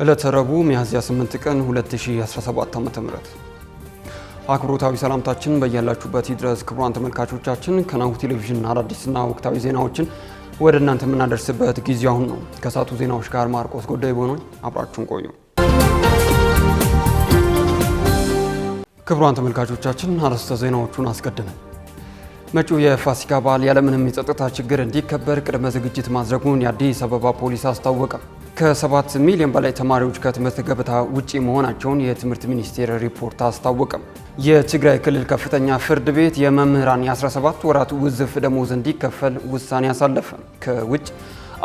ዕለተ ረቡዕ ሚያዝያ 8 ቀን 2017 ዓ.ም አክብሮታዊ ሰላምታችን በእያላችሁበት ይድረስ። ክቡራን ተመልካቾቻችን ከናሁ ቴሌቪዥን አዳዲስና ወቅታዊ ዜናዎችን ወደ እናንተ የምናደርስበት ጊዜው አሁን ነው። ከሳቱ ዜናዎች ጋር ማርቆስ ጎዳይ ሆኖ አብራችሁን ቆዩ። ክቡራን ተመልካቾቻችን አርዕስተ ዜናዎቹን አስቀድመን መጪው የፋሲካ በዓል ያለምንም የጸጥታ ችግር እንዲከበር ቅድመ ዝግጅት ማድረጉን የአዲስ አበባ ፖሊስ አስታወቀ። ከ7 ሚሊዮን በላይ ተማሪዎች ከትምህርት ገበታ ውጪ መሆናቸውን የትምህርት ሚኒስቴር ሪፖርት አስታወቀ። የትግራይ ክልል ከፍተኛ ፍርድ ቤት የመምህራን የ17 ወራት ውዝፍ ደሞዝ እንዲከፈል ውሳኔ አሳለፈ። ከውጭ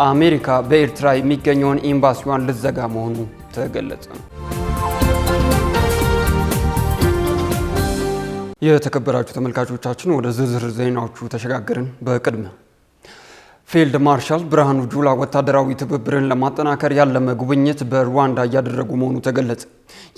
አሜሪካ በኤርትራ የሚገኘውን ኤምባሲዋን ልትዘጋ መሆኑ ተገለጸ። የተከበራችሁ ተመልካቾቻችን ወደ ዝርዝር ዜናዎቹ ተሸጋገርን። በቅድሚያ ፊልድ ማርሻል ብርሃኑ ጁላ ወታደራዊ ትብብርን ለማጠናከር ያለመ ጉብኝት በሩዋንዳ እያደረጉ መሆኑ ተገለጸ።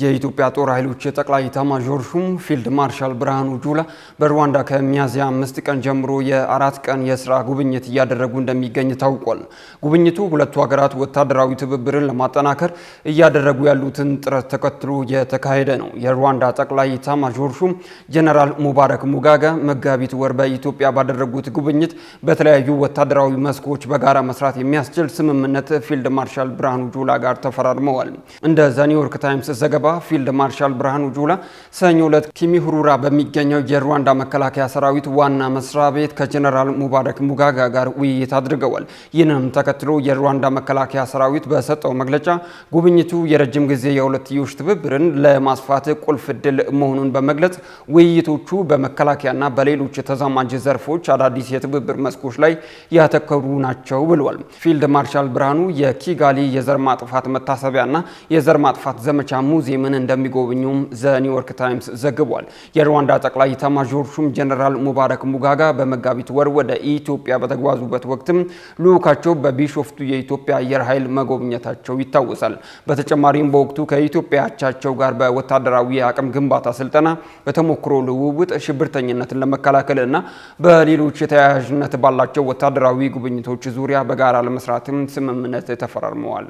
የኢትዮጵያ ጦር ኃይሎች ጠቅላይ ኤታማዦር ሹም ፊልድ ማርሻል ብርሃኑ ጁላ በሩዋንዳ ከሚያዝያ 5 ቀን ጀምሮ የ4 ቀን የስራ ጉብኝት እያደረጉ እንደሚገኝ ታውቋል። ጉብኝቱ ሁለቱ ሀገራት ወታደራዊ ትብብርን ለማጠናከር እያደረጉ ያሉትን ጥረት ተከትሎ የተካሄደ ነው። የሩዋንዳ ጠቅላይ ኤታማዦር ሹም ጀነራል ሙባረክ ሙጋጋ መጋቢት ወር በኢትዮጵያ ባደረጉት ጉብኝት በተለያዩ ወታደራዊ መስኮች በጋራ መስራት የሚያስችል ስምምነት ፊልድ ማርሻል ብርሃኑ ጁላ ጋር ተፈራርመዋል። እንደ ዘ ኒውዮርክ ታይምስ ዘገባ ፊልድ ማርሻል ብርሃኑ ጁላ ሰኞ ዕለት ኪሚሁሩራ በሚገኘው የሩዋንዳ መከላከያ ሰራዊት ዋና መስሪያ ቤት ከጀነራል ሙባረክ ሙጋጋ ጋር ውይይት አድርገዋል። ይህንም ተከትሎ የሩዋንዳ መከላከያ ሰራዊት በሰጠው መግለጫ ጉብኝቱ የረጅም ጊዜ የሁለትዮሽ ትብብርን ለማስፋት ቁልፍ ዕድል መሆኑን በመግለጽ ውይይቶቹ በመከላከያና በሌሎች ተዛማጅ ዘርፎች አዳዲስ የትብብር መስኮች ላይ ያተኮሩ ናቸው ብለዋል። ፊልድ ማርሻል ብርሃኑ የኪጋሊ የዘር ማጥፋት መታሰቢያና የዘር ማጥፋት ዘመቻ ሙዚየምን እንደሚጎበኙም ዘ ኒውዮርክ ታይምስ ዘግቧል። የሩዋንዳ ጠቅላይ ኤታማዦር ሹም ጀነራል ሙባረክ ሙጋጋ በመጋቢት ወር ወደ ኢትዮጵያ በተጓዙበት ወቅትም ልዑካቸው በቢሾፍቱ የኢትዮጵያ አየር ኃይል መጎብኘታቸው ይታወሳል። በተጨማሪም በወቅቱ ከኢትዮጵያ አቻቸው ጋር በወታደራዊ አቅም ግንባታ ስልጠና፣ በተሞክሮ ልውውጥ፣ ሽብርተኝነትን ለመከላከል እና በሌሎች ተያያዥነት ባላቸው ወታደራዊ ጉብኝቶች ዙሪያ በጋራ ለመስራትም ስምምነት ተፈራርመዋል።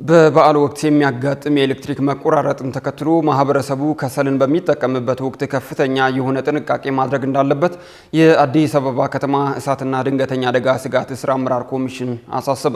በበዓል ወቅት የሚያጋጥም የኤሌክትሪክ መቆራረጥን ተከትሎ ማህበረሰቡ ከሰልን በሚጠቀምበት ወቅት ከፍተኛ የሆነ ጥንቃቄ ማድረግ እንዳለበት የአዲስ አበባ ከተማ እሳትና ድንገተኛ አደጋ ስጋት ስራ አመራር ኮሚሽን አሳሰበ።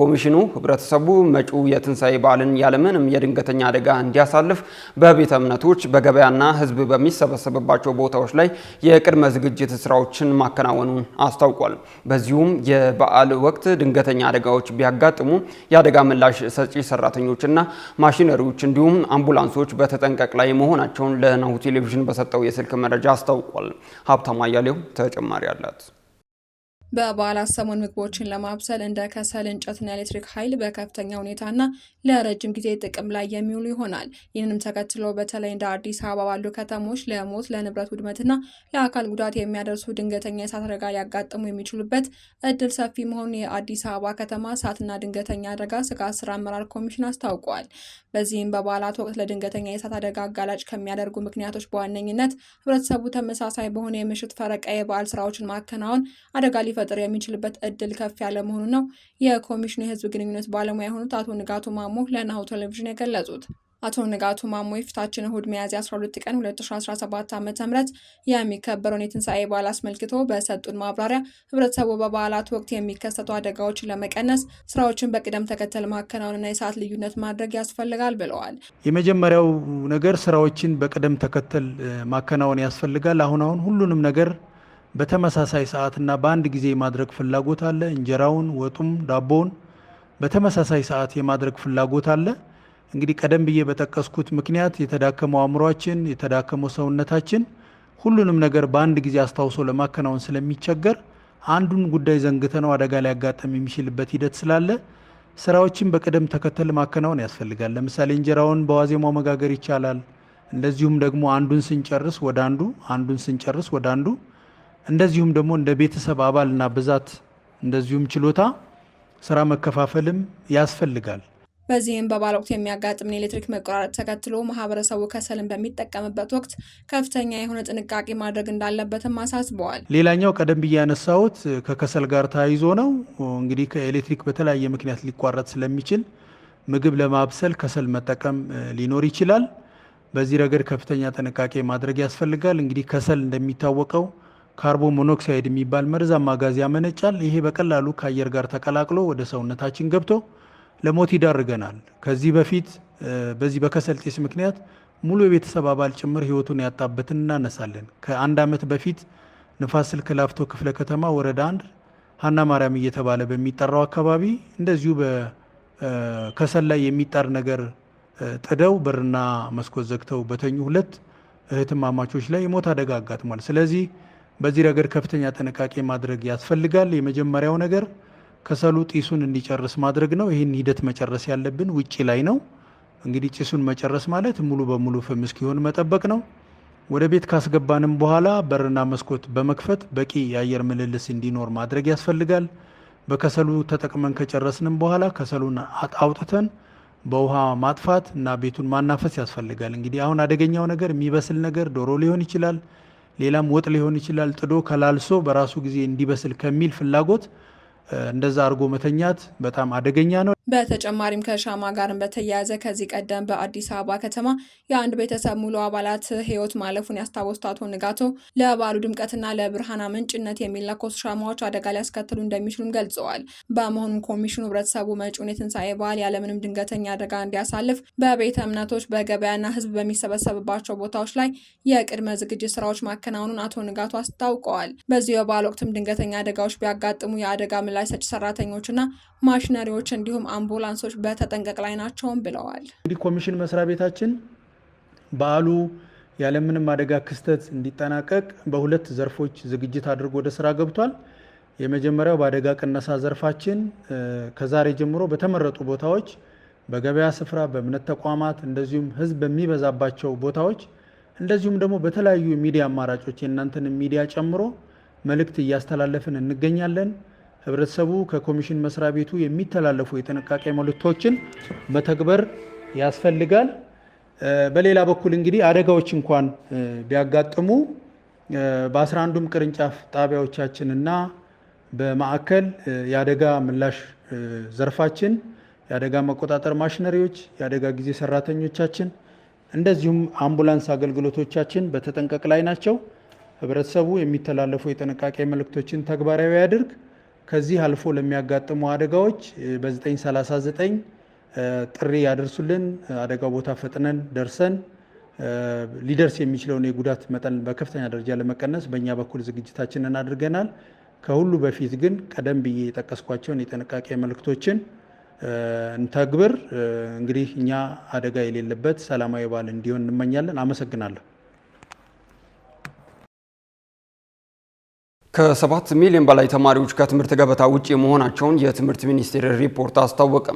ኮሚሽኑ ህብረተሰቡ መጪው የትንሣኤ በዓልን ያለምንም የድንገተኛ አደጋ እንዲያሳልፍ በቤተ እምነቶች፣ በገበያና ህዝብ በሚሰበሰብባቸው ቦታዎች ላይ የቅድመ ዝግጅት ስራዎችን ማከናወኑን አስታውቋል። በዚሁም የበዓል ወቅት ድንገተኛ አደጋዎች ቢያጋጥሙ የአደጋ ምላሽ ሰጪ ሰራተኞችና ማሽነሪዎች እንዲሁም አምቡላንሶች በተጠንቀቅ ላይ መሆናቸውን ለናሁ ቴሌቪዥን በሰጠው የስልክ መረጃ አስታውቋል። ሀብታም አያሌው ተጨማሪ አላት። በበዓላት ሰሞን ምግቦችን ለማብሰል እንደ ከሰል፣ እንጨትና ኤሌክትሪክ ኃይል በከፍተኛ ሁኔታና ለረጅም ጊዜ ጥቅም ላይ የሚውሉ ይሆናል። ይህንም ተከትሎ በተለይ እንደ አዲስ አበባ ባሉ ከተሞች ለሞት፣ ለንብረት ውድመትና ለአካል ጉዳት የሚያደርሱ ድንገተኛ የእሳት አደጋ ሊያጋጥሙ የሚችሉበት እድል ሰፊ መሆኑን የአዲስ አበባ ከተማ እሳትና ድንገተኛ አደጋ ስጋት ስራ አመራር ኮሚሽን አስታውቋል። በዚህም በበዓላት ወቅት ለድንገተኛ የእሳት አደጋ አጋላጭ ከሚያደርጉ ምክንያቶች በዋነኝነት ህብረተሰቡ ተመሳሳይ በሆነ የምሽት ፈረቃ የበዓል ስራዎችን ማከናወን አደጋ ሊፈጥር የሚችልበት እድል ከፍ ያለ መሆኑ ነው የኮሚሽኑ የህዝብ ግንኙነት ባለሙያ የሆኑት አቶ ንጋቱ ማሞ ለናሁ ቴሌቪዥን የገለጹት። አቶ ንጋቱ ማሞ የፊታችን እሁድ ሚያዝያ 12 ቀን 2017 ዓ.ም የሚከበረውን የትንሣኤ በዓል አስመልክቶ በሰጡን ማብራሪያ ህብረተሰቡ በበዓላት ወቅት የሚከሰቱ አደጋዎችን ለመቀነስ ስራዎችን በቅደም ተከተል ማከናወንና የሰዓት ልዩነት ማድረግ ያስፈልጋል ብለዋል። የመጀመሪያው ነገር ስራዎችን በቅደም ተከተል ማከናወን ያስፈልጋል። አሁን ሁሉንም ነገር በተመሳሳይ ሰዓትና በአንድ ጊዜ የማድረግ ፍላጎት አለ። እንጀራውን፣ ወጡም፣ ዳቦውን በተመሳሳይ ሰዓት የማድረግ ፍላጎት አለ። እንግዲህ ቀደም ብዬ በጠቀስኩት ምክንያት የተዳከመው አእምሯችን፣ የተዳከመው ሰውነታችን ሁሉንም ነገር በአንድ ጊዜ አስታውሶ ለማከናወን ስለሚቸገር አንዱን ጉዳይ ዘንግተነው አደጋ ሊያጋጥም የሚችልበት ሂደት ስላለ ስራዎችን በቅደም ተከተል ማከናወን ያስፈልጋል። ለምሳሌ እንጀራውን በዋዜማው መጋገር ይቻላል። እንደዚሁም ደግሞ አንዱን ስንጨርስ ወደ አንዱ፣ አንዱን ስንጨርስ ወደ አንዱ፣ እንደዚሁም ደግሞ እንደ ቤተሰብ አባልና ብዛት እንደዚሁም ችሎታ ስራ መከፋፈልም ያስፈልጋል። በዚህም በበዓል ወቅት የሚያጋጥምን የኤሌክትሪክ መቆራረጥ ተከትሎ ማህበረሰቡ ከሰልን በሚጠቀምበት ወቅት ከፍተኛ የሆነ ጥንቃቄ ማድረግ እንዳለበትም አሳስበዋል። ሌላኛው ቀደም ብዬ ያነሳሁት ከከሰል ጋር ተያይዞ ነው። እንግዲህ ከኤሌክትሪክ በተለያየ ምክንያት ሊቋረጥ ስለሚችል ምግብ ለማብሰል ከሰል መጠቀም ሊኖር ይችላል። በዚህ ረገድ ከፍተኛ ጥንቃቄ ማድረግ ያስፈልጋል። እንግዲህ ከሰል እንደሚታወቀው ካርቦን ሞኖክሳይድ የሚባል መርዛማ ጋዝ ያመነጫል። ይሄ በቀላሉ ከአየር ጋር ተቀላቅሎ ወደ ሰውነታችን ገብቶ ለሞት ይዳርገናል። ከዚህ በፊት በዚህ በከሰል ጢስ ምክንያት ሙሉ የቤተሰብ አባል ጭምር ህይወቱን ያጣበትን እናነሳለን። ከአንድ ዓመት በፊት ንፋስ ስልክ ላፍቶ ክፍለ ከተማ ወረዳ 1 ሀና ማርያም እየተባለ በሚጠራው አካባቢ እንደዚሁ በከሰል ላይ የሚጣር ነገር ጥደው በርና መስኮት ዘግተው በተኙ 2 እህትማማቾች ላይ የሞት አደጋ አጋጥሟል። ስለዚህ በዚህ ረገድ ከፍተኛ ጥንቃቄ ማድረግ ያስፈልጋል። የመጀመሪያው ነገር ከሰሉ ጢሱን እንዲጨርስ ማድረግ ነው። ይህን ሂደት መጨረስ ያለብን ውጪ ላይ ነው። እንግዲህ ጢሱን መጨረስ ማለት ሙሉ በሙሉ ፍም እስኪሆን መጠበቅ ነው። ወደ ቤት ካስገባንም በኋላ በርና መስኮት በመክፈት በቂ የአየር ምልልስ እንዲኖር ማድረግ ያስፈልጋል። በከሰሉ ተጠቅመን ከጨረስንም በኋላ ከሰሉን አውጥተን በውሃ ማጥፋት እና ቤቱን ማናፈስ ያስፈልጋል። እንግዲህ አሁን አደገኛው ነገር የሚበስል ነገር ዶሮ ሊሆን ይችላል፣ ሌላም ወጥ ሊሆን ይችላል። ጥዶ ከላልሶ በራሱ ጊዜ እንዲበስል ከሚል ፍላጎት እንደዛ አድርጎ መተኛት በጣም አደገኛ ነው። በተጨማሪም ከሻማ ጋርም በተያያዘ ከዚህ ቀደም በአዲስ አበባ ከተማ የአንድ ቤተሰብ ሙሉ አባላት ሕይወት ማለፉን ያስታወሱት አቶ ንጋቶ ለበዓሉ ድምቀትና ለብርሃን ምንጭነት የሚለኮሱ ሻማዎች አደጋ ሊያስከትሉ እንደሚችሉም ገልጸዋል። በመሆኑም ኮሚሽኑ ህብረተሰቡ መጪውን የትንሣኤ በዓል ያለምንም ድንገተኛ አደጋ እንዲያሳልፍ በቤተ እምነቶች፣ በገበያና ህዝብ በሚሰበሰብባቸው ቦታዎች ላይ የቅድመ ዝግጅት ስራዎች ማከናወኑን አቶ ንጋቶ አስታውቀዋል። በዚህ የበዓል ወቅትም ድንገተኛ አደጋዎች ቢያጋጥሙ የአደጋ ምላሽ ሰጪ ሰራተኞችና ማሽነሪዎች እንዲሁም አምቡላንሶች በተጠንቀቅ ላይ ናቸውም ብለዋል። እንግዲህ ኮሚሽን መስሪያ ቤታችን በዓሉ ያለምንም አደጋ ክስተት እንዲጠናቀቅ በ2 ዘርፎች ዝግጅት አድርጎ ወደ ስራ ገብቷል። የመጀመሪያው በአደጋ ቅነሳ ዘርፋችን ከዛሬ ጀምሮ በተመረጡ ቦታዎች፣ በገበያ ስፍራ፣ በእምነት ተቋማት እንደዚሁም ህዝብ በሚበዛባቸው ቦታዎች እንደዚሁም ደግሞ በተለያዩ ሚዲያ አማራጮች የእናንተን ሚዲያ ጨምሮ መልእክት እያስተላለፍን እንገኛለን። ህብረተሰቡ ከኮሚሽን መስሪያ ቤቱ የሚተላለፉ የጥንቃቄ መልእክቶችን መተግበር ያስፈልጋል። በሌላ በኩል እንግዲህ አደጋዎች እንኳን ቢያጋጥሙ በ11ዱም ቅርንጫፍ ጣቢያዎቻችንና በማዕከል የአደጋ ምላሽ ዘርፋችን የአደጋ መቆጣጠር ማሽነሪዎች፣ የአደጋ ጊዜ ሰራተኞቻችን እንደዚሁም አምቡላንስ አገልግሎቶቻችን በተጠንቀቅ ላይ ናቸው። ህብረተሰቡ የሚተላለፉ የጥንቃቄ መልእክቶችን ተግባራዊ ያድርግ። ከዚህ አልፎ ለሚያጋጥሙ አደጋዎች በ939 ጥሪ ያደርሱልን። አደጋው ቦታ ፈጥነን ደርሰን ሊደርስ የሚችለውን የጉዳት መጠን በከፍተኛ ደረጃ ለመቀነስ በእኛ በኩል ዝግጅታችንን አድርገናል። ከሁሉ በፊት ግን ቀደም ብዬ የጠቀስኳቸውን የጥንቃቄ መልእክቶችን እንተግብር። እንግዲህ እኛ አደጋ የሌለበት ሰላማዊ በዓል እንዲሆን እንመኛለን። አመሰግናለሁ። ከ7 ሚሊዮን በላይ ተማሪዎች ከትምህርት ገበታ ውጪ መሆናቸውን የትምህርት ሚኒስቴር ሪፖርት አስታወቀ።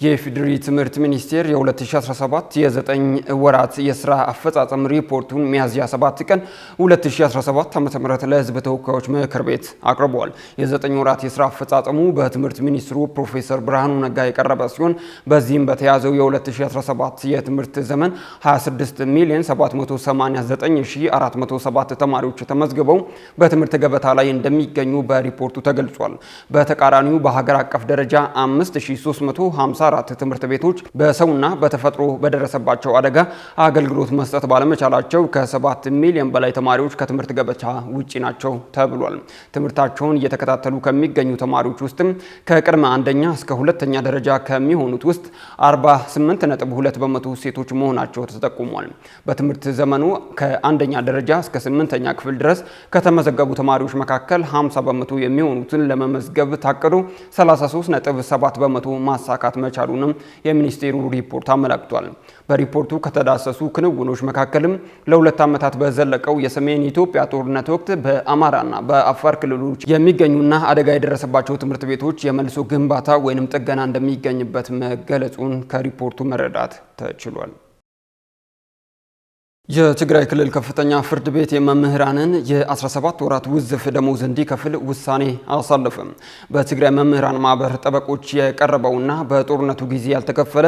የፌዴራል ትምህርት ሚኒስቴር የ2017 የ9 ወራት የስራ አፈጻጸም ሪፖርቱን ሚያዝያ 7 ቀን 2017 ዓ.ም ለሕዝብ ተወካዮች ምክር ቤት አቅርቧል። የ9 ወራት የስራ አፈጻጸሙ በትምህርት ሚኒስትሩ ፕሮፌሰር ብርሃኑ ነጋ የቀረበ ሲሆን በዚህም በተያዘው የ2017 የትምህርት ዘመን 26 ሚሊዮን 789,407 ተማሪዎች ተመዝግበው በትምህርት ገበታ ላይ እንደሚገኙ በሪፖርቱ ተገልጿል። በተቃራኒው በሀገር አቀፍ ደረጃ 5354 ትምህርት ቤቶች በሰውና በተፈጥሮ በደረሰባቸው አደጋ አገልግሎት መስጠት ባለመቻላቸው ከ7 ሚሊዮን በላይ ተማሪዎች ከትምህርት ገበታ ውጪ ናቸው ተብሏል። ትምህርታቸውን እየተከታተሉ ከሚገኙ ተማሪዎች ውስጥም ከቅድመ አንደኛ እስከ ሁለተኛ ደረጃ ከሚሆኑት ውስጥ 48.2 በመቶ ሴቶች መሆናቸው ተጠቁሟል። በትምህርት ዘመኑ ከአንደኛ ደረጃ እስከ 8ኛ ክፍል ድረስ ከተመዘገቡ ተማሪዎች መካከል 50 በመቶ የሚሆኑትን ለመመዝገብ ታቅዶ 33.7 በመቶ ማሳካት መቻሉንም የሚኒስቴሩ ሪፖርት አመላክቷል። በሪፖርቱ ከተዳሰሱ ክንውኖች መካከልም ለ2 ዓመታት በዘለቀው የሰሜን ኢትዮጵያ ጦርነት ወቅት በአማራና በአፋር ክልሎች የሚገኙና አደጋ የደረሰባቸው ትምህርት ቤቶች የመልሶ ግንባታ ወይንም ጥገና እንደሚገኝበት መገለጹን ከሪፖርቱ መረዳት ተችሏል። የትግራይ ክልል ከፍተኛ ፍርድ ቤት የመምህራንን የ17 ወራት ውዝፍ ደሞዝ እንዲከፍል ውሳኔ አሳለፈ። በትግራይ መምህራን ማህበር ጠበቆች የቀረበውና በጦርነቱ ጊዜ ያልተከፈለ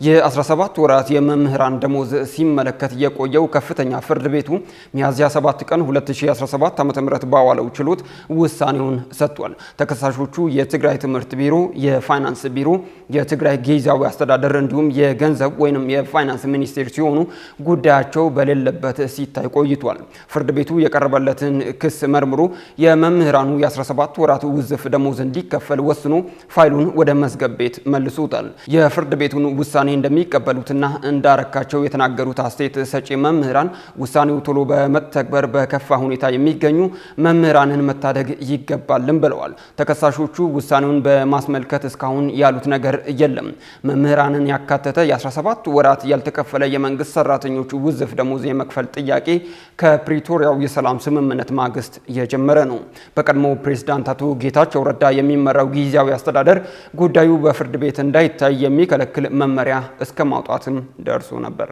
የ17 ወራት የመምህራን ደሞዝ ሲመለከት የቆየው ከፍተኛ ፍርድ ቤቱ ሚያዝያ 7 ቀን 2017 ዓ.ም ባዋለው ችሎት ውሳኔውን ሰጥቷል። ተከሳሾቹ የትግራይ ትምህርት ቢሮ፣ የፋይናንስ ቢሮ፣ የትግራይ ጊዜያዊ አስተዳደር እንዲሁም የገንዘብ ወይንም የፋይናንስ ሚኒስቴር ሲሆኑ ጉዳያቸው በሌለበት ሲታይ ቆይቷል። ፍርድ ቤቱ የቀረበለትን ክስ መርምሮ የመምህራኑ የ17 ወራት ውዝፍ ደሞዝ እንዲከፈል ወስኖ ፋይሉን ወደ መዝገብ ቤት መልሶታል። የፍርድ ቤቱን ውሳኔ እንደሚቀበሉትና እንዳረካቸው የተናገሩት አስተያየት ሰጪ መምህራን ውሳኔው ቶሎ በመተግበር በከፋ ሁኔታ የሚገኙ መምህራንን መታደግ ይገባልም ብለዋል። ተከሳሾቹ ውሳኔውን በማስመልከት እስካሁን ያሉት ነገር የለም። መምህራንን ያካተተ የ17 ወራት ያልተከፈለ የመንግስት ሰራተኞች ውዝፍ ደሞዝ የመክፈል ጥያቄ ከፕሪቶሪያው የሰላም ስምምነት ማግስት የጀመረ ነው። በቀድሞው ፕሬዝዳንት አቶ ጌታቸው ረዳ የሚመራው ጊዜያዊ አስተዳደር ጉዳዩ በፍርድ ቤት እንዳይታይ የሚከለክል መመሪያ እስከ ማውጣትም ደርሶ ነበር።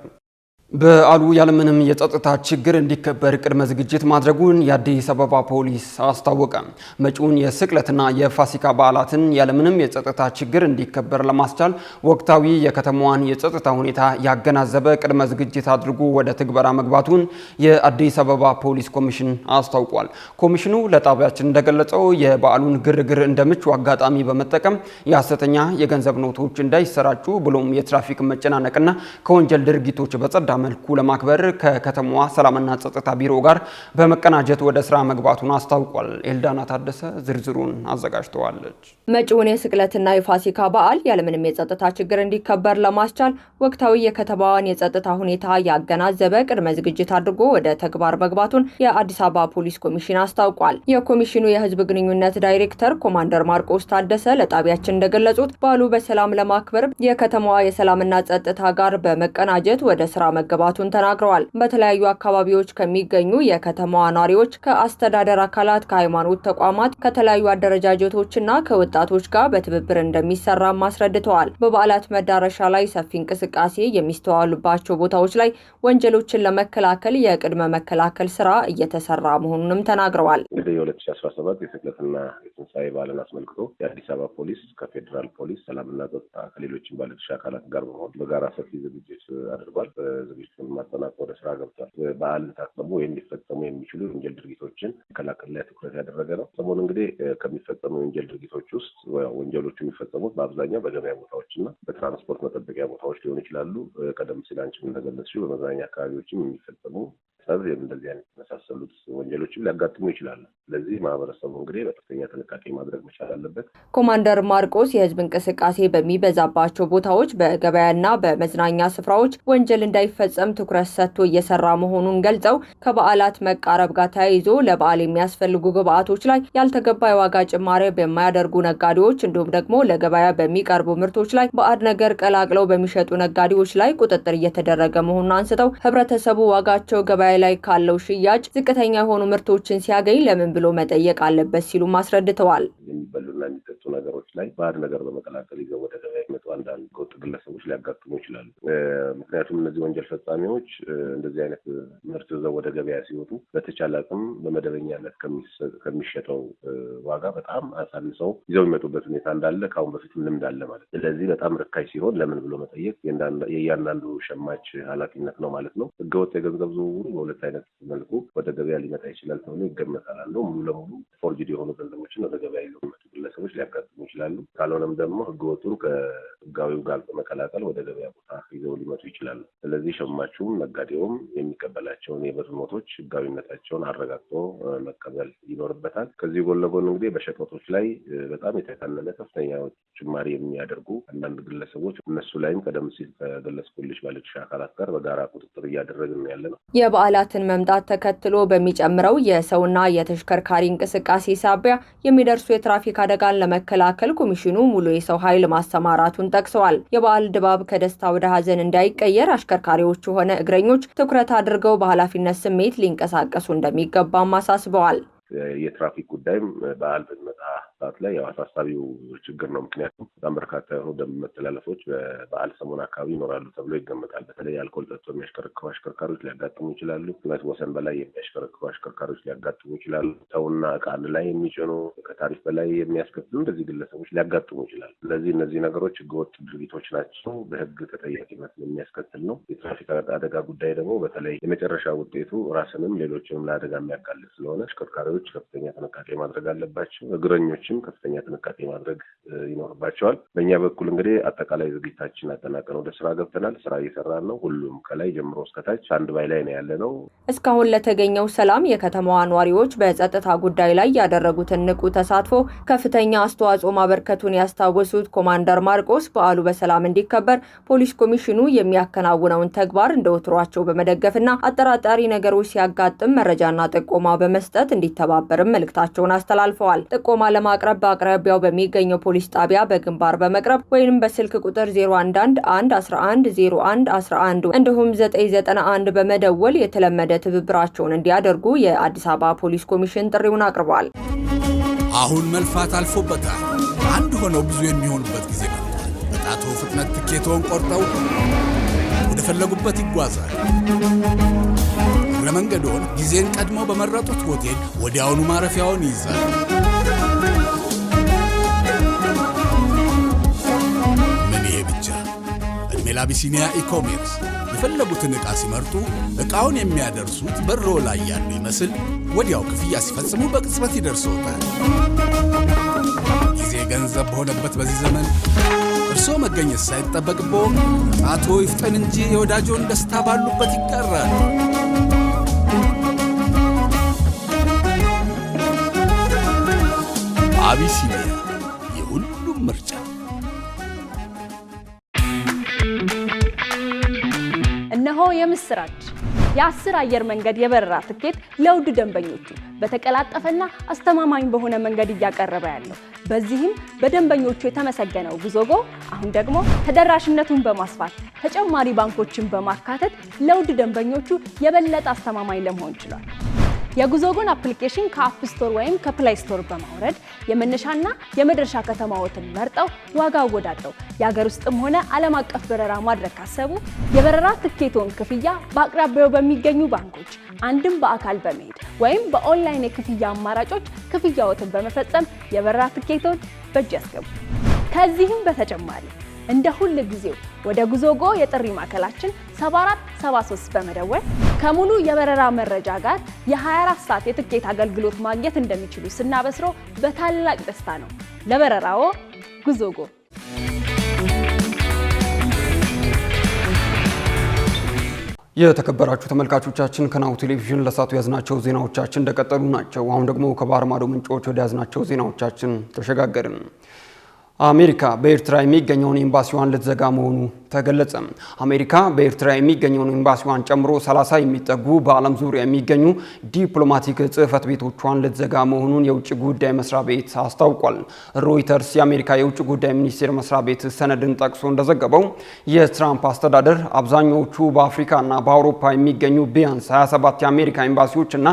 በዓሉ ያለምንም የጸጥታ ችግር እንዲከበር ቅድመ ዝግጅት ማድረጉን የአዲስ አበባ ፖሊስ አስታወቀ። መጪውን የስቅለትና የፋሲካ በዓላትን ያለምንም የጸጥታ ችግር እንዲከበር ለማስቻል ወቅታዊ የከተማዋን የጸጥታ ሁኔታ ያገናዘበ ቅድመ ዝግጅት አድርጎ ወደ ትግበራ መግባቱን የአዲስ አበባ ፖሊስ ኮሚሽን አስታውቋል። ኮሚሽኑ ለጣቢያችን እንደገለጸው የበዓሉን ግርግር እንደ ምቹ አጋጣሚ በመጠቀም የሐሰተኛ የገንዘብ ኖቶች እንዳይሰራጩ ብሎም የትራፊክ መጨናነቅና ከወንጀል ድርጊቶች በጸዳ መልኩ ለማክበር ከከተማዋ ሰላምና ጸጥታ ቢሮ ጋር በመቀናጀት ወደ ስራ መግባቱን አስታውቋል። ኤልዳና ታደሰ ዝርዝሩን አዘጋጅተዋለች። መጪውን የስቅለትና የፋሲካ በዓል ያለምንም የጸጥታ ችግር እንዲከበር ለማስቻል ወቅታዊ የከተማዋን የጸጥታ ሁኔታ ያገናዘበ ቅድመ ዝግጅት አድርጎ ወደ ተግባር መግባቱን የአዲስ አበባ ፖሊስ ኮሚሽን አስታውቋል። የኮሚሽኑ የህዝብ ግንኙነት ዳይሬክተር ኮማንደር ማርቆስ ታደሰ ለጣቢያችን እንደገለጹት በዓሉ በሰላም ለማክበር የከተማዋ የሰላምና ጸጥታ ጋር በመቀናጀት ወደ ስራ መገባቱን ተናግረዋል። በተለያዩ አካባቢዎች ከሚገኙ የከተማዋ ነዋሪዎች፣ ከአስተዳደር አካላት፣ ከሃይማኖት ተቋማት፣ ከተለያዩ አደረጃጀቶችና ከወጣቶች ጋር በትብብር እንደሚሰራ አስረድተዋል። በበዓላት መዳረሻ ላይ ሰፊ እንቅስቃሴ የሚስተዋሉባቸው ቦታዎች ላይ ወንጀሎችን ለመከላከል የቅድመ መከላከል ስራ እየተሰራ መሆኑንም ተናግረዋል። እንግዲህ የ2017 የስቅለትና የትንሣኤ በዓልን አስመልክቶ የአዲስ አበባ ፖሊስ ከፌዴራል ፖሊስ ሰላምና ጸጥታ ከሌሎችም ባለድርሻ አካላት ጋር በመሆን በጋራ ሰፊ ዝግጅት አድርጓል። ዝግጅቱን ማጠናቀቅ ወደ ስራ ገብቷል። በዓልን ታስቦ የሚፈጸሙ የሚችሉ የወንጀል ድርጊቶችን መከላከል ላይ ትኩረት ያደረገ ነው። ሰሞኑን እንግዲህ ከሚፈጸሙ የወንጀል ድርጊቶች ውስጥ ወንጀሎቹ የሚፈጸሙት በአብዛኛው በገበያ ቦታዎችና በትራንስፖርት መጠበቂያ ቦታዎች ሊሆኑ ይችላሉ። ቀደም ሲል አንቺም እንደገለጽሽው በመዝናኛ አካባቢዎችም የሚፈጸሙ እንደዚህ አይነት የመሳሰሉት ወንጀሎችም ሊያጋጥሙ ይችላሉ። ስለዚህ ማህበረሰቡ እንግዲህ በከፍተኛ ጥንቃቄ ማድረግ መቻል አለበት። ኮማንደር ማርቆስ የህዝብ እንቅስቃሴ በሚበዛባቸው ቦታዎች፣ በገበያና በመዝናኛ ስፍራዎች ወንጀል እንዳይፈጸም ትኩረት ሰጥቶ እየሰራ መሆኑን ገልጸው ከበዓላት መቃረብ ጋር ተያይዞ ለበዓል የሚያስፈልጉ ግብዓቶች ላይ ያልተገባ የዋጋ ጭማሪ በማያደርጉ ነጋዴዎች እንዲሁም ደግሞ ለገበያ በሚቀርቡ ምርቶች ላይ ባዕድ ነገር ቀላቅለው በሚሸጡ ነጋዴዎች ላይ ቁጥጥር እየተደረገ መሆኑን አንስተው ህብረተሰቡ ዋጋቸው ገበያ ላይ ካለው ሽያጭ ዝቅተኛ የሆኑ ምርቶችን ሲያገኝ ለምን ብሎ መጠየቅ አለበት ሲሉ አስረድተዋል። የሚበሉና የሚጠጡ ነገሮች ላይ ባዕድ ነገር በመቀላቀል ይዘው ወደ ገበያ የሚመጡ አንዳንድ ከውጭ ግለሰቦች ሊያጋጥሙ ይችላሉ። ምክንያቱም እነዚህ ወንጀል ፈጻሚዎች እንደዚህ አይነት ምርት ይዘው ወደ ገበያ ሲወጡ በተቻለ አቅም በመደበኛነት ከሚሸጠው ዋጋ በጣም አሳንሰው ይዘው የሚመጡበት ሁኔታ እንዳለ ከአሁን በፊትም ልምድ አለ ማለት። ስለዚህ በጣም ርካሽ ሲሆን ለምን ብሎ መጠየቅ የእያንዳንዱ ሸማች ኃላፊነት ነው ማለት ነው። ህገወጥ የገንዘብ ዝውውሩ በሁለት አይነት መልኩ ወደ ገበያ ሊመጣ ይችላል ተብሎ ይገመታል። አንዱ ሙሉ ለሙሉ ፎርጅድ የሆኑ ገንዘቦችን ወደ ገበያ ይዘው የሚመጡ ግለሰቦች ሊያጋጥሙ ይችላሉ። ካልሆነም ደግሞ ህገወጡን ከህጋዊው ጋር በመቀላቀል ወደ ገበያ ቦታ ይዘው ሊመጡ ይችላሉ። ስለዚህ ሸማቹም ነጋዴውም የሚቀበላቸውን የብር ኖቶች ህጋዊነታቸውን አረጋግጦ መቀበል ይኖርበታል። ከዚህ ጎን ለጎን እንግዲህ በሸቀጦች ላይ በጣም የተካነነ ከፍተኛ ጭማሪ የሚያደርጉ አንዳንድ ግለሰቦች እነሱ ላይም ቀደም ሲል ከገለጽኩልሽ ባለድርሻ አካላት ጋር በጋራ ቁጥጥር እያደረግን ያለ ነው። የበዓላትን መምጣት ተከትሎ በሚጨምረው የሰውና የተሽከርካሪ እንቅስቃሴ ሳቢያ የሚደርሱ የትራፊክ አደጋን ለመከላከል ኮሚሽኑ ሙሉ የሰው ኃይል ማሰማራቱን ጠቅሰዋል። የበዓል ድባብ ከደስታ ወደ ሀዘን እንዳይቀየር አሽከርካሪዎቹ ሆነ እግረኞች ትኩረት አድርገው በኃላፊነት ስሜት ሊንቀሳቀሱ እንደሚገባም አሳስበዋል። የትራፊክ ጉዳይም በዓል በሚመጣ ሰዓት ላይ ያው አሳሳቢው ችግር ነው። ምክንያቱም በጣም በርካታ የሆኑ ደም መተላለፎች በበዓል ሰሞን አካባቢ ይኖራሉ ተብሎ ይገመታል። በተለይ አልኮል ጠጥቶ የሚያሽከረክሩ አሽከርካሪዎች ሊያጋጥሙ ይችላሉ። ከመጠን ወሰን በላይ የሚያሽከረክሩ አሽከርካሪዎች ሊያጋጥሙ ይችላሉ። ሰውና ዕቃ ላይ የሚጭኑ ከታሪፍ በላይ የሚያስከፍሉ እንደዚህ ግለሰቦች ሊያጋጥሙ ይችላሉ። ስለዚህ እነዚህ ነገሮች ህገወጥ ድርጊቶች ናቸው። በህግ ተጠያቂነት የሚያስከትል ነው። የትራፊክ አደጋ ጉዳይ ደግሞ በተለይ የመጨረሻ ውጤቱ ራስንም ሌሎችንም ለአደጋ የሚያጋልጥ ስለሆነ አሽከርካሪዎች ከፍተኛ ጥንቃቄ ማድረግ አለባቸው። እግረኞችም ከፍተኛ ጥንቃቄ ማድረግ ይኖርባቸዋል። በእኛ በኩል እንግዲህ አጠቃላይ ዝግጅታችን አጠናቀን ወደ ስራ ገብተናል። ስራ እየሰራን ነው። ሁሉም ከላይ ጀምሮ እስከታች አንድ ባይ ላይ ነው ያለ ነው። እስካሁን ለተገኘው ሰላም የከተማዋ ነዋሪዎች በጸጥታ ጉዳይ ላይ ያደረጉትን ንቁ ተሳትፎ ከፍተኛ አስተዋጽኦ ማበርከቱን ያስታወሱት ኮማንደር ማርቆስ በዓሉ በሰላም እንዲከበር ፖሊስ ኮሚሽኑ የሚያከናውነውን ተግባር እንደወትሯቸው በመደገፍና አጠራጣሪ ነገሮች ሲያጋጥም መረጃና ጥቆማ በመስጠት እንዲተባበርም መልእክታቸውን አስተላልፈዋል። ጥቆማ ለማቅረብ በአቅራቢያው በሚገኘው ፖሊስ ጣቢያ በግንባር በመቅረብ ወይንም በስልክ ቁጥር 0111110111 እንዲሁም 991 በመደወል የተለመደ ትብብራቸውን እንዲያደርጉ የአዲስ አበባ ፖሊስ ኮሚሽን ጥሪውን አቅርቧል። አሁን መልፋት አልፎበታል። አንድ ሆነው ብዙ የሚሆኑበት ጊዜ መጥቷል። በጣቶ ፍጥነት ትኬቶን ቆርጠው ወደ ፈለጉበት ይጓዛል። ለመንገዶን ጊዜን ቀድሞ በመረጡት ሆቴል ወዲያውኑ ማረፊያውን ይይዛል። ምን ይሄ ብቻ! እድሜ ለአቢሲኒያ ኢኮሜርስ የፈለጉትን ዕቃ ሲመርጡ ዕቃውን የሚያደርሱት በሮ ላይ ያሉ ይመስል ወዲያው ክፍያ ሲፈጽሙ በቅጽበት ይደርሶታል። ጊዜ ገንዘብ በሆነበት በዚህ ዘመን እርስዎ መገኘት ሳይጠበቅቦ ጣቶ ይፍጠን እንጂ የወዳጆን ደስታ ባሉበት ይቀራል። አቢሲኒያ የሁሉም ምርጫ። እነሆ የምስራች! የ10 አየር መንገድ የበረራ ትኬት ለውድ ደንበኞቹ በተቀላጠፈና አስተማማኝ በሆነ መንገድ እያቀረበ ያለው። በዚህም በደንበኞቹ የተመሰገነው ጉዞጎ አሁን ደግሞ ተደራሽነቱን በማስፋት ተጨማሪ ባንኮችን በማካተት ለውድ ደንበኞቹ የበለጠ አስተማማኝ ለመሆን ችሏል። የጉዞጎን አፕሊኬሽን ከአፕ ስቶር ወይም ከፕላይ ስቶር በማውረድ የመነሻና የመድረሻ ከተማዎትን መርጠው ዋጋ አወዳድረው የሀገር ውስጥም ሆነ ዓለም አቀፍ በረራ ማድረግ ካሰቡ የበረራ ትኬቶን ክፍያ በአቅራቢያው በሚገኙ ባንኮች አንድም በአካል በመሄድ ወይም በኦንላይን የክፍያ አማራጮች ክፍያዎትን በመፈጸም የበረራ ትኬቶን በእጅ ያስገቡ። ከዚህም በተጨማሪ እንደ ሁሉ ጊዜው ወደ ጉዞጎ የጥሪ ማዕከላችን 7473 በመደወል ከሙሉ የበረራ መረጃ ጋር የ24 ሰዓት የትኬት አገልግሎት ማግኘት እንደሚችሉ ስናበስሮ በታላቅ ደስታ ነው። ለበረራዎ ጉዞጎ። የተከበራችሁ ተመልካቾቻችን ከናሁ ቴሌቪዥን ለሳቱ ያዝናቸው ዜናዎቻችን እንደቀጠሉ ናቸው። አሁን ደግሞ ከባህር ማዶ ምንጮች ወደ ያዝናቸው ዜናዎቻችን ተሸጋገርን። አሜሪካ በኤርትራ የሚገኘውን ኤምባሲዋን ልትዘጋ መሆኑ ተገለጸ። አሜሪካ በኤርትራ የሚገኘውን ኤምባሲዋን ጨምሮ 30 የሚጠጉ በዓለም ዙሪያ የሚገኙ ዲፕሎማቲክ ጽሕፈት ቤቶቿን ልትዘጋ መሆኑን የውጭ ጉዳይ መስሪያ ቤት አስታውቋል። ሮይተርስ የአሜሪካ የውጭ ጉዳይ ሚኒስቴር መስሪያ ቤት ሰነድን ጠቅሶ እንደዘገበው የትራምፕ አስተዳደር አብዛኞቹ በአፍሪካና በአውሮፓ የሚገኙ ቢያንስ 27 የአሜሪካ ኤምባሲዎችና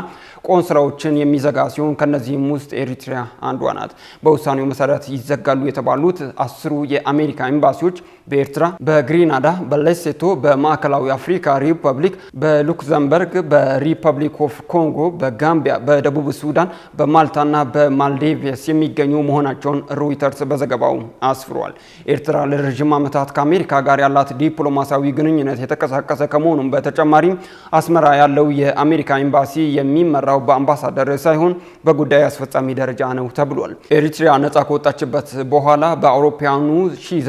ቆንስላዎችን የሚዘጋ ሲሆን ከነዚህም ውስጥ ኤሪትሪያ አንዷ ናት። በውሳኔው መሰረት ይዘጋሉ የተባሉት 10 የአሜሪካ ኤምባሲዎች በኤርትራ፣ በግሪናዳ፣ በሌሴቶ፣ በማዕከላዊ አፍሪካ ሪፐብሊክ፣ በሉክዘምበርግ፣ በሪፐብሊክ ኦፍ ኮንጎ፣ በጋምቢያ፣ በደቡብ ሱዳን፣ በማልታና በማልዲቭስ የሚገኙ መሆናቸውን ሮይተርስ በዘገባው አስፍሯል። ኤርትራ ለረጅም ዓመታት ከአሜሪካ ጋር ያላት ዲፕሎማሲያዊ ግንኙነት የተቀሳቀሰ ከመሆኑም በተጨማሪ አስመራ ያለው የአሜሪካ ኤምባሲ የሚመራው በአምባሳደር ሳይሆን በጉዳይ አስፈጻሚ ደረጃ ነው ተብሏል። ኤሪትሪያ ነጻ ከወጣችበት በኋላ በአውሮፓውያኑ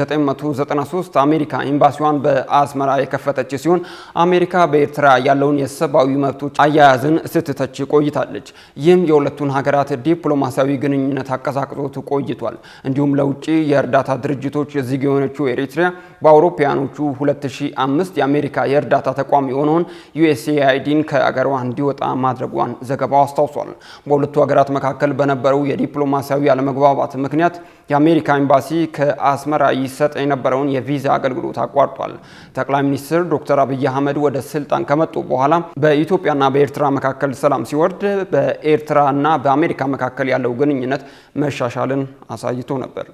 1993 አሜሪካ ኤምባሲዋን በአስመራ የከፈተች ሲሆን አሜሪካ በኤርትራ ያለውን የሰብአዊ መብቶች አያያዝን ስትተች ቆይታለች። ይህም የሁለቱን ሀገራት ዲፕሎማሲያዊ ግንኙነት አቀዛቅዞት ቆይቷል። እንዲሁም ለውጭ የእርዳታ ድርጅቶች ዝግ የሆነችው ኤሪትሪያ በአውሮፓውያኖቹ 2005 የአሜሪካ የእርዳታ ተቋም የሆነውን USAIDን ከአገሯ እንዲወጣ ማድረጓን ዘገባው አስታውሷል። በሁለቱ ሀገራት መካከል በነበረው የዲፕሎማሲያዊ አለመግባባት ምክንያት የአሜሪካ ኤምባሲ ከአስመራ ይሰጥ የነበረውን የቪዛ አገልግሎት አቋርጧል። ጠቅላይ ሚኒስትር ዶክተር አብይ አህመድ ወደ ስልጣን ከመጡ በኋላ በኢትዮጵያና በኤርትራ መካከል ሰላም ሲወርድ በኤርትራና በአሜሪካ መካከል ያለው ግንኙነት መሻሻልን አሳይቶ ነበር።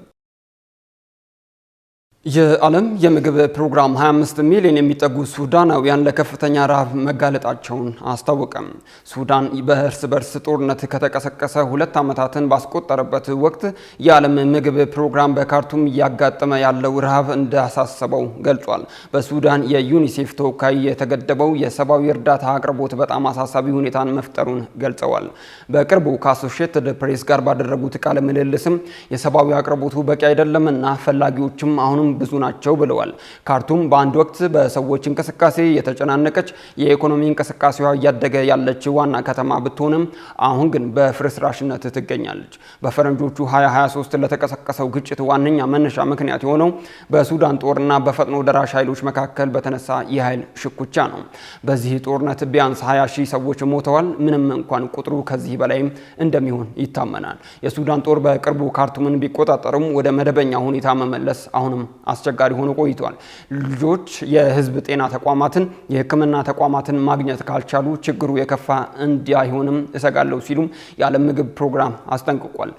የዓለም የምግብ ፕሮግራም 25 ሚሊዮን የሚጠጉ ሱዳናውያን ለከፍተኛ ረሃብ መጋለጣቸውን አስታወቀም። ሱዳን በእርስ በርስ ጦርነት ከተቀሰቀሰ 2 ዓመታትን ባስቆጠረበት ወቅት የዓለም ምግብ ፕሮግራም በካርቱም እያጋጠመ ያለው ረሃብ እንዳሳሰበው ገልጿል። በሱዳን የዩኒሴፍ ተወካይ የተገደበው የሰብአዊ እርዳታ አቅርቦት በጣም አሳሳቢ ሁኔታን መፍጠሩን ገልጸዋል። በቅርቡ ከአሶሺየትድ ፕሬስ ጋር ባደረጉት ቃለ ምልልስም የሰብአዊ አቅርቦቱ በቂ አይደለምና ፈላጊዎችም አሁንም ብዙ ናቸው ብለዋል። ካርቱም በአንድ ወቅት በሰዎች እንቅስቃሴ የተጨናነቀች የኢኮኖሚ እንቅስቃሴዋ እያደገ ያለች ዋና ከተማ ብትሆንም አሁን ግን በፍርስራሽነት ትገኛለች። በፈረንጆቹ 2023 ለተቀሰቀሰው ግጭት ዋነኛ መነሻ ምክንያት የሆነው በሱዳን ጦርና በፈጥኖ ደራሽ ኃይሎች መካከል በተነሳ የኃይል ሽኩቻ ነው። በዚህ ጦርነት ቢያንስ 20 ሺህ ሰዎች ሞተዋል። ምንም እንኳን ቁጥሩ ከዚህ በላይም እንደሚሆን ይታመናል። የሱዳን ጦር በቅርቡ ካርቱምን ቢቆጣጠርም ወደ መደበኛ ሁኔታ መመለስ አሁንም አስቸጋሪ ሆኖ ቆይቷል። ልጆች የህዝብ ጤና ተቋማትን፣ የሕክምና ተቋማትን ማግኘት ካልቻሉ ችግሩ የከፋ እንዳይሆንም እሰጋለሁ ሲሉም የዓለም ምግብ ፕሮግራም አስጠንቅቋል።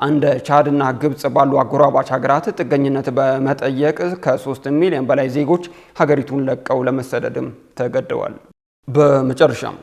እንደ ቻድና ግብጽ ባሉ አጎራባች ሀገራት ጥገኝነት በመጠየቅ ከ3 ሚሊዮን በላይ ዜጎች ሀገሪቱን ለቀው ለመሰደድም ተገደዋል። በመጨረሻም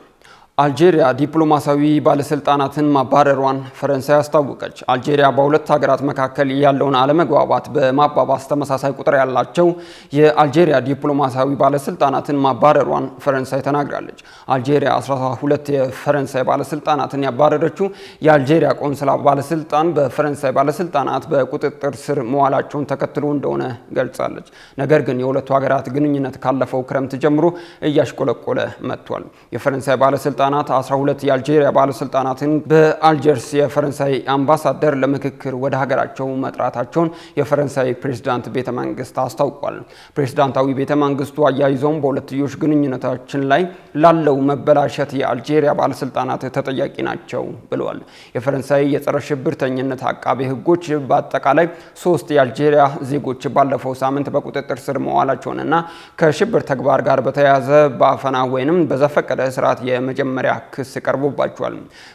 አልጄሪያ ዲፕሎማሲያዊ ባለስልጣናትን ማባረሯን ፈረንሳይ አስታወቀች። አልጄሪያ በሁለት ሀገራት መካከል ያለውን አለመግባባት በማባባስ ተመሳሳይ ቁጥር ያላቸው የአልጄሪያ ዲፕሎማሲያዊ ባለስልጣናትን ማባረሯን ፈረንሳይ ተናግራለች። አልጄሪያ 12 የፈረንሳይ ባለስልጣናትን ያባረረችው የአልጄሪያ ቆንስላ ባለስልጣን በፈረንሳይ ባለስልጣናት በቁጥጥር ስር መዋላቸውን ተከትሎ እንደሆነ ገልጻለች። ነገር ግን የሁለቱ ሀገራት ግንኙነት ካለፈው ክረምት ጀምሮ እያሽቆለቆለ መጥቷል። የፈረንሳይ ባለስልጣናት 12 የአልጄሪያ ባለስልጣናትን በአልጀርስ የፈረንሳይ አምባሳደር ለምክክር ወደ ሀገራቸው መጥራታቸውን የፈረንሳይ ፕሬዝዳንት ቤተመንግስት አስታውቋል። ፕሬዝዳንታዊ ቤተመንግስቱ አያይዘውም በሁለትዮሽ ግንኙነታችን ላይ ላለው መበላሸት የአልጄሪያ ባለስልጣናት ተጠያቂ ናቸው ብለዋል። የፈረንሳይ የጸረ ሽብርተኝነት አቃቤ ሕጎች በአጠቃላይ 3 የአልጄሪያ ዜጎች ባለፈው ሳምንት በቁጥጥር ስር መዋላቸውንና ከሽብር ተግባር ጋር በተያያዘ በአፈና ወይንም በዘፈቀደ እስራት የመጀመሪያ ክስ ቀርቦባቸዋል።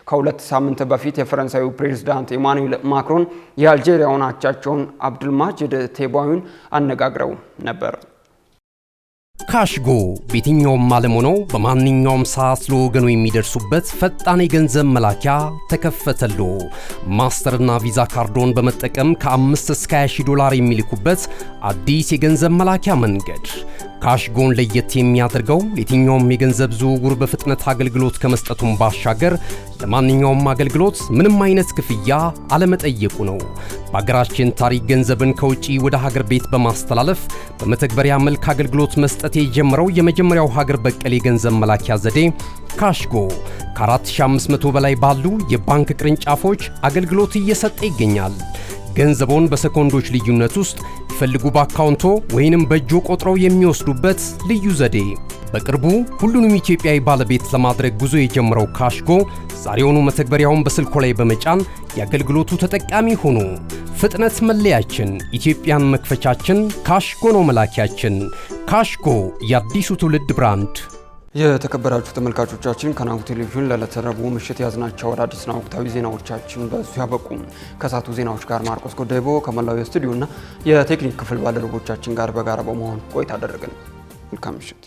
ከ2 ሳምንት በፊት የፈረንሳዩ ፕሬዝዳንት ኢማኑኤል ማክሮን የአልጄሪያውን አቻቸውን አብዱልማጂድ ቴባዩን አነጋግረው ነበር። ካሽጎ በየትኛውም ዓለም ሆነው በማንኛውም ሰዓት ለወገኑ የሚደርሱበት ፈጣን የገንዘብ መላኪያ ተከፈተሎ። ማስተርና ቪዛ ካርዶን በመጠቀም ከ5 እስከ 20 ዶላር የሚልኩበት አዲስ የገንዘብ መላኪያ መንገድ። ካሽጎን ለየት የሚያደርገው የትኛውም የገንዘብ ዝውውር በፍጥነት አገልግሎት ከመስጠቱም ባሻገር ለማንኛውም አገልግሎት ምንም አይነት ክፍያ አለመጠየቁ ነው። በሀገራችን ታሪክ ገንዘብን ከውጪ ወደ ሀገር ቤት በማስተላለፍ በመተግበሪያ መልክ አገልግሎት መስጠት የጀመረው የመጀመሪያው ሀገር በቀል የገንዘብ መላኪያ ዘዴ ካሽጎ ከ4500 በላይ ባሉ የባንክ ቅርንጫፎች አገልግሎት እየሰጠ ይገኛል። ገንዘቦን በሰኮንዶች ልዩነት ውስጥ ይፈልጉ በአካውንቶ ወይንም በእጆ ቆጥረው የሚወስዱበት ልዩ ዘዴ። በቅርቡ ሁሉንም ኢትዮጵያዊ ባለቤት ለማድረግ ጉዞ የጀመረው ካሽጎ ዛሬውኑ መተግበሪያውን በስልኮ ላይ በመጫን የአገልግሎቱ ተጠቃሚ ሆኑ። ፍጥነት መለያችን፣ ኢትዮጵያን መክፈቻችን፣ ካሽጎ ነው መላኪያችን። ካሽጎ የአዲሱ ትውልድ ብራንድ። የተከበራችሁ ተመልካቾቻችን ከናሁ ቴሌቪዥን ለዕለተ ረቡዕ ምሽት ያዝናቸው አዳዲስና ወቅታዊ ዜናዎቻችን በዚሁ ያበቁ። ከሳቱ ዜናዎች ጋር ማርቆስ ጎዳይቦ ከመላው የስቱዲዮና የቴክኒክ ክፍል ባልደረቦቻችን ጋር በጋራ በመሆን ቆይታ አደረግን። መልካም ምሽት።